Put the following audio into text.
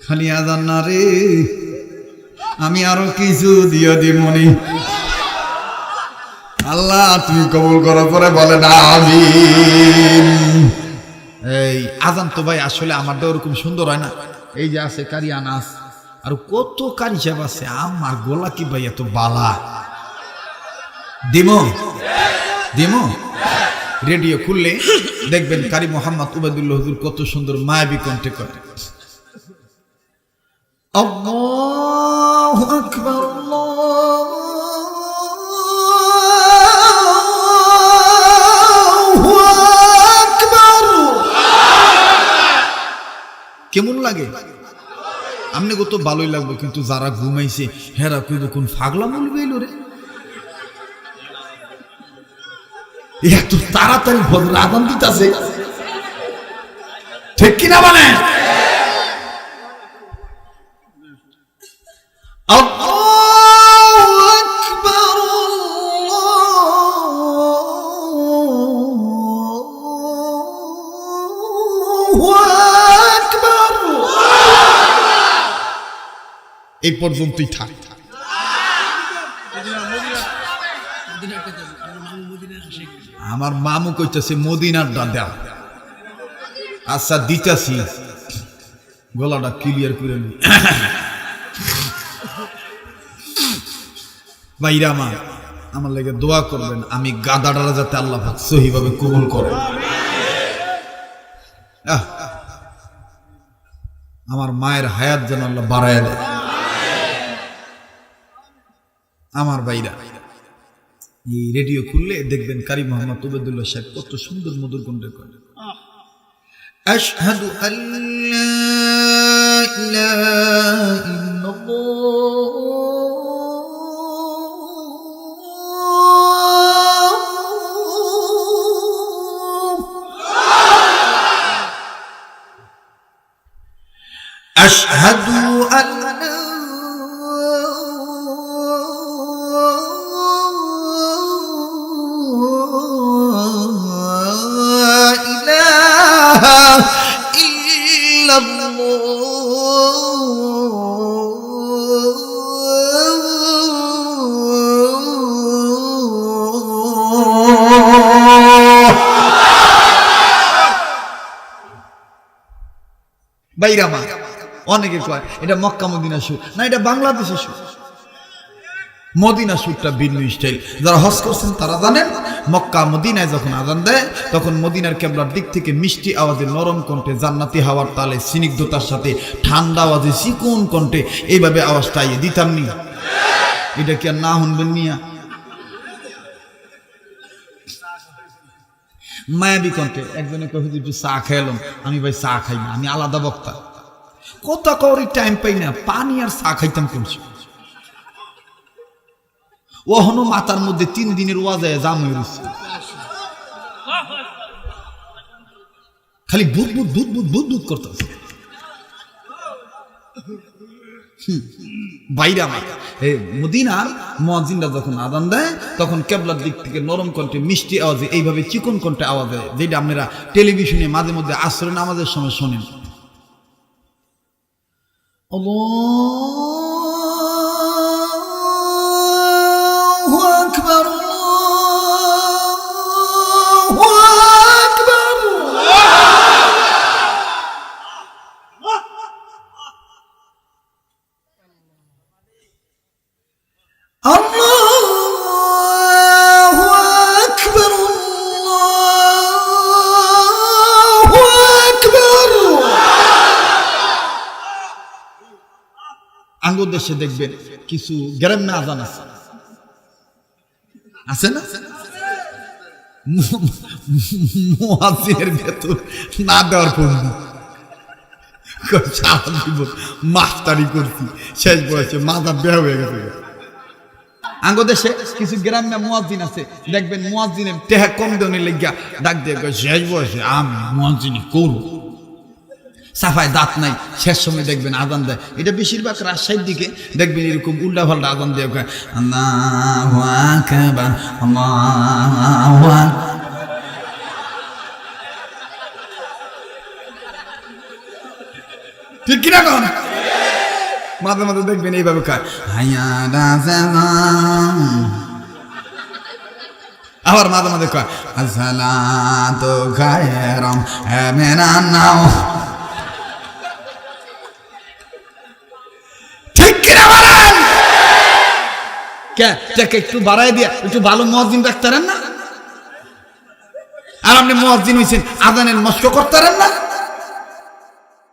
খালি আজান না রে, আমি আরো কিছু দিয়ে দিমনি। আল্লাহ তুমি কবুল করো, পরে বলেন আমিন। এই আজান তো ভাই আসলে আমারটা ওরকম সুন্দর হয় না। এই যে আছে কারি আনাস, আর কত কারি সাহেব আছে, আমার গোলা কি ভাই এত বালা। দিমো দিমো রেডিও খুললে দেখবেন কারি মোহাম্মদ উবাইদুল্লাহ হুজুর কত সুন্দর মায়াবী কণ্ঠে করে। আল্লাহু আকবার, আল্লাহু আকবার। কেমন লাগে? আমনে কত ভালোই লাগবে, কিন্তু যারা ঘুমাইছে হেরা কইব কোন ফাগলা বলবে এলো রে, এত তাড়াতাড়ি ফজর আযান দিতেছে, ঠিক কিনা মানে? আল্লাহু আকবার, আল্লাহু আকবার। এই পর্যন্তই থাক। আমার মামু কইতেছে মদিনার দাদা। আচ্ছা দিতাছি, গলাটা ক্লিয়ার করে নি। ভাইরা আমার লাগে দোয়া করবেন, আমি গাদাটা যাতে আল্লাহ পাক সহিভাবে কবুল করেন। আমার মায়ের হায়াত যেন আল্লাহ বাড়ায় দেয়। আমার ভাইরা এই রেডিও খুললে দেখবেন কারি মোহাম্মদ উবাইদুল্লাহ সাহেব কত সুন্দর মধুর কণ্ঠে করে। আশহাদু আল্লা ইলাহা ইল্লাল্লাহ, আশহাদু আল্লা বাইরা মা অনেকে কয় এটা মক্কা মদিনা সুর, না এটা বাংলাদেশের সুর। মদিনা সুরটা ভিন্ন স্টাইল। যারা হজ করছেন তারা জানেন, মক্কা মদিনায় যখন আজান দেয় তখন মদিনার কেবলার দিক থেকে মিষ্টি আওয়াজে নরম কণ্ঠে জান্নাতি হাওয়ার তালে স্নিগ্ধতার সাথে ঠান্ডা আওয়াজে চিকন কণ্ঠে এইভাবে আওয়াজটা আইয়ে দিতাম নি। এটা কি আর না শুনবেন মিয়া? মায়াবী কণ্ঠে একজনে কয়ে একটু চা খাইলাম। আমি ভাই চা খাই না, আমি আলাদা বক্তা। কথা কওয়ারই টাইম পাই না, পানি আর চা খাইতাম কোন সময়? ওহনো মাথার মধ্যে 3 দিনের ওয়াজে জাম হয়ে রয়েছে, খালি বুদ বুদ বুদ বুদ বুদ বুদ করতেছে। বাইরে আমার মদিনার মুয়াজ্জিনরা যখন আযান দেয় তখন কেবলার দিক থেকে নরম কণ্ঠে মিষ্টি আওয়াজে এইভাবে চিকন কণ্ঠে আওয়াজ দেয়, যেটা আপনারা টেলিভিশনে মাঝে মধ্যে আসরের নামাজের সময় শোনেন। আল্লাহু আকবার, আল্লাহু আকবার। আল্লাহু আকবার, আল্লাহু আকবার। আঙ্গুর দেশে দেখবেন কিছু গ্রামে আজান আছে, আছে না? মুয়াজ্জিনের ভেতর না দেওয়ার পূর্ণ সারা জীবন মাস্টারি করছি, শেষ বয়সে মাথা বেয়া হয়ে গেছে। আঙ্গুর দেশে কিছু গ্রামে মুয়াজ্জিন আছে, দেখবেন মুয়াজ্জিনের টেহা কম দেওয়ার লেগিয়া ডাক দিয়ে শেষ বয়সে আমি মুয়াজ্জিনি করব। সাফায় দাঁত নাই, শেষ সময় দেখবেন আজান দেয়। এটা বেশিরভাগ রাজশাহীর দিকে দেখবেন এরকম উল্টা পাল্টা আজান দিয়ে আল্লাহু আকবার, আল্লাহু আকবার। ঠিক কিনা কোন? মাঝে মাঝে দেখবেন এইভাবে কার আবার মাঝে মাঝে কয় আসসালাতু খায়রুম মিনান নাওম। ঠিক কিনা বলেন? কে একটু বাড়াই দিয়া একটু ভালো মুয়াজ্জিন রাখতারেন না? আর আপনি মুয়াজ্জিন হইছেন, আজানের মস্ক করতারেন না?